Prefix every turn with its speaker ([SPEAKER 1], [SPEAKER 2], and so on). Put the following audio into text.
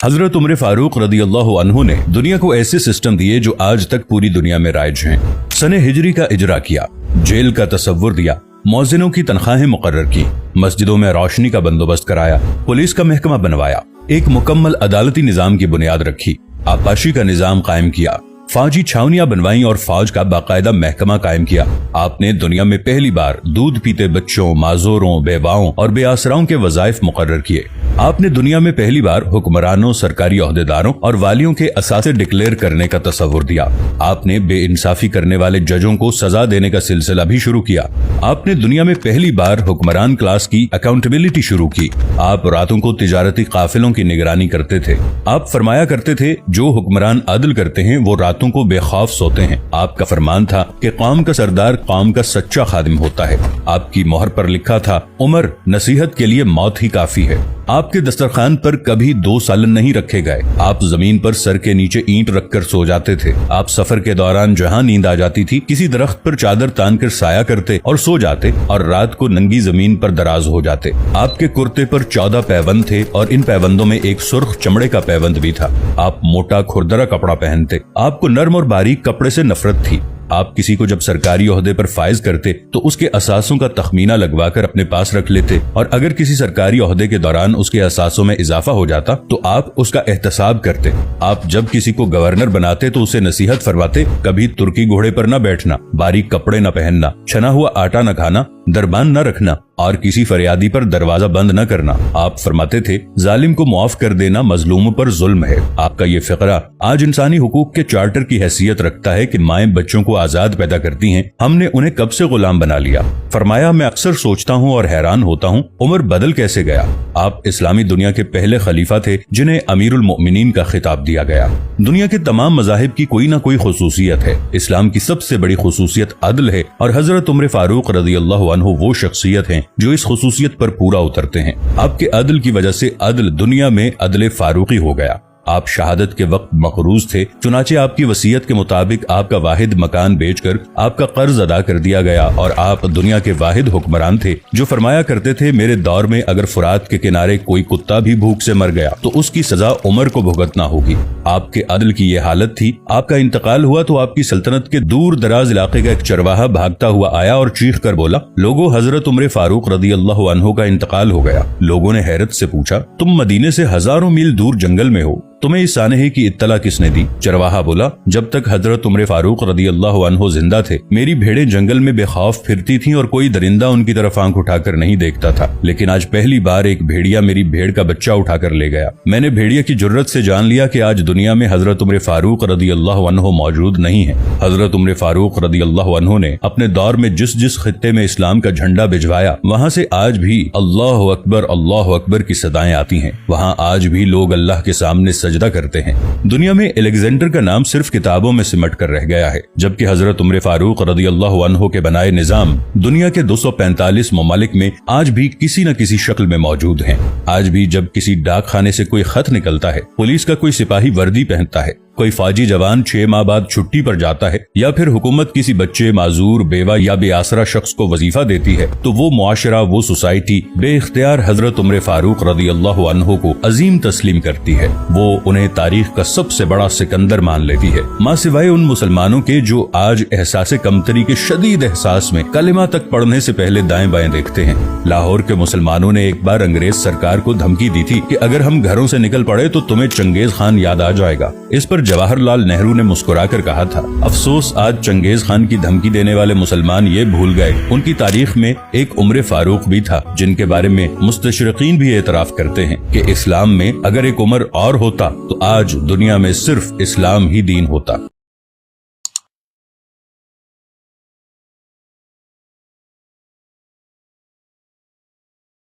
[SPEAKER 1] हजरत उमर फारूक रदियल्लाहु अन्हु ने दुनिया को ऐसे सिस्टम दिए जो आज तक पूरी दुनिया में राइज हैं। सने हिजरी का इजरा किया, जेल का तसव्वुर दिया, मौजिनों की तनख्वाहें मुकर्रर की, मस्जिदों में रोशनी का बंदोबस्त कराया, पुलिस का महकमा बनवाया, एक मुकम्मल अदालती निजाम की बुनियाद रखी, आपाशी का निजाम कायम किया, फौजी छावनियां बनवाई और फौज का बाकायदा महकमा कायम किया। आपने दुनिया में पहली बार दूध पीते बच्चों, माजूरों, बेवाओं और बेआसराओं के वज़ाइफ मुकर्रर किए। आपने दुनिया में पहली बार हुक्मरानों, सरकारी ओहदेदारों और वालियों के असासे डिक्लेयर करने का तसव्वुर दिया। आपने बेइंसाफी करने वाले जजों को सजा देने का सिलसिला भी शुरू किया। आपने दुनिया में पहली बार हुक्मरान क्लास की अकाउंटेबिलिटी शुरू की। आप रातों को तिजारती काफिलों की निगरानी करते थे। आप फरमाया करते थे, जो हुक्मरान अदल करते हैं वो रातों को बेखौफ सोते हैं। आपका फरमान था कि कौम का सरदार कौम का सच्चा खादिम होता है। आपकी मोहर पर लिखा था, उमर नसीहत के लिए मौत ही काफी है। आपके दस्तरखान पर कभी 2 सालन नहीं रखे गए। आप जमीन पर सर के नीचे ईंट रखकर सो जाते थे। आप सफर के दौरान जहां नींद आ जाती थी, किसी दरख्त पर चादर तान कर साया करते और सो जाते और रात को नंगी जमीन पर दराज हो जाते। आपके कुर्ते पर 14 पैबंद थे और इन पैबंदों में एक सुर्ख चमड़े का पैबंद भी था। आप मोटा खुरदरा कपड़ा पहनते। आपको नर्म और बारीक कपड़े से नफरत थी। आप किसी को जब सरकारी ओहदे पर फाइज करते तो उसके असासों का तखमीना लगवाकर अपने पास रख लेते और अगर किसी सरकारी ओहदे के दौरान उसके असासों में इजाफा हो जाता तो आप उसका एहतसाब करते। आप जब किसी को गवर्नर बनाते तो उसे नसीहत फरमाते, कभी तुर्की घोड़े पर न बैठना, बारीक कपड़े न पहनना, छना हुआ आटा न खाना, दरबान न रखना और किसी फरियादी पर दरवाजा बंद न करना। आप फरमाते थे, जालिम को मुआफ कर देना मजलूम पर जुल्म है। आपका ये फिक्रा आज इंसानी हुकूक के चार्टर की हैसियत रखता है कि माएं बच्चों को आजाद पैदा करती हैं, हमने उन्हें कब से गुलाम बना लिया। फरमाया, मैं अक्सर सोचता हूँ और हैरान होता हूँ, उमर बदल कैसे गया। आप इस्लामी दुनिया के पहले खलीफा थे जिन्हें अमीरुल मोमिनीन का खिताब दिया गया। दुनिया के तमाम मज़ाहिब की कोई न कोई खुसूसियत है। इस्लाम की सबसे बड़ी खुसूसियत अदल है और हजरत उमर फारूक रदियल्लाहु अन्हु वो शख्सियत हैं जो इस खुसूसियत पर पूरा उतरते हैं। आपके अदल की वजह से अदल दुनिया में अदल फारूकी हो गया। आप शहादत के वक्त मकरूज थे, चुनाचे आपकी वसीयत के मुताबिक आपका वाहिद मकान बेचकर आपका कर्ज अदा कर दिया गया और आप दुनिया के वाहिद हुक्मरान थे जो फरमाया करते थे, मेरे दौर में अगर फुरात के किनारे कोई कुत्ता भी भूख से मर गया तो उसकी सजा उमर को भुगतना होगी। आपके अदल की ये हालत थी। आपका इंतकाल हुआ तो आपकी सल्तनत के दूर दराज इलाके का एक चरवाहा भागता हुआ आया और चीख कर बोला, लोगों, हजरत उमर फारूक रदियल्लाहु अन्हु का इंतकाल हो गया। लोगों ने हैरत से पूछा, तुम मदीने से हजारों मील दूर जंगल में हो, तुम्हें इस सानहे की इत्तला किसने दी। चरवाहा बोला, जब तक हजरत उमर फारूक रदियल्लाहु अन्हु जिंदा थे मेरी भेड़ें जंगल में बेखौफ फिरती थीं और कोई दरिंदा उनकी तरफ आंख उठाकर नहीं देखता था, लेकिन आज पहली बार एक भेड़िया मेरी भेड़ का बच्चा उठाकर ले गया। मैंने भेड़िया की जुर्रत से जान लिया कि आज दुनिया में हजरत उमर फारूक रदियल्लाहु अन्हु मौजूद नहीं है। हजरत उमर फारूक रदियल्लाहु अन्हु ने अपने दौर में जिस जिस खित्ते में इस्लाम का झंडा भिजवाया वहाँ से आज भी अल्लाह अकबर की सदाएं आती हैं। वहाँ आज भी लोग अल्लाह के सामने सजदा करते हैं। दुनिया में अलेक्जेंडर का नाम सिर्फ किताबों में सिमट कर रह गया है, जबकि हजरत उमर फारूक रदियल्लाहु अन्हु के बनाए निजाम दुनिया के 245 ममालिक में आज भी किसी न किसी शक्ल में मौजूद हैं। आज भी जब किसी डाक खाने से कोई खत निकलता है, पुलिस का कोई सिपाही वर्दी पहनता है, कोई फौजी जवान 6 माह बाद छुट्टी पर जाता है या फिर हुकूमत किसी बच्चे, माजूर, बेवा या बेआसरा शख्स को वजीफा देती है, तो वो मुआशरा, वो सोसाइटी बेइख्तियार हजरत उमर फारूक रदियल्लाहु अन्हु को अजीम तस्लीम करती है। वो उन्हें तारीख का सबसे बड़ा सिकंदर मान लेती है, माँ सिवाय उन मुसलमानों के जो आज एहसासे कमतरी के शदीद एहसास में कलिमा तक पढ़ने से पहले दाएं बाएं देखते हैं। लाहौर के मुसलमानों ने एक बार अंग्रेज सरकार को धमकी दी थी कि अगर हम घरों से निकल पड़े तो तुम्हें चंगेज खान याद आ जाएगा। इस पर जवाहरलाल नेहरू ने मुस्कुराकर कहा था, अफसोस आज चंगेज खान की धमकी देने वाले मुसलमान ये भूल गए उनकी तारीख में एक उमर फारूक भी था, जिनके बारे में मुस्तशरिकीन भी एतराफ करते हैं कि इस्लाम में अगर एक उमर और होता तो आज दुनिया में सिर्फ इस्लाम ही दीन होता।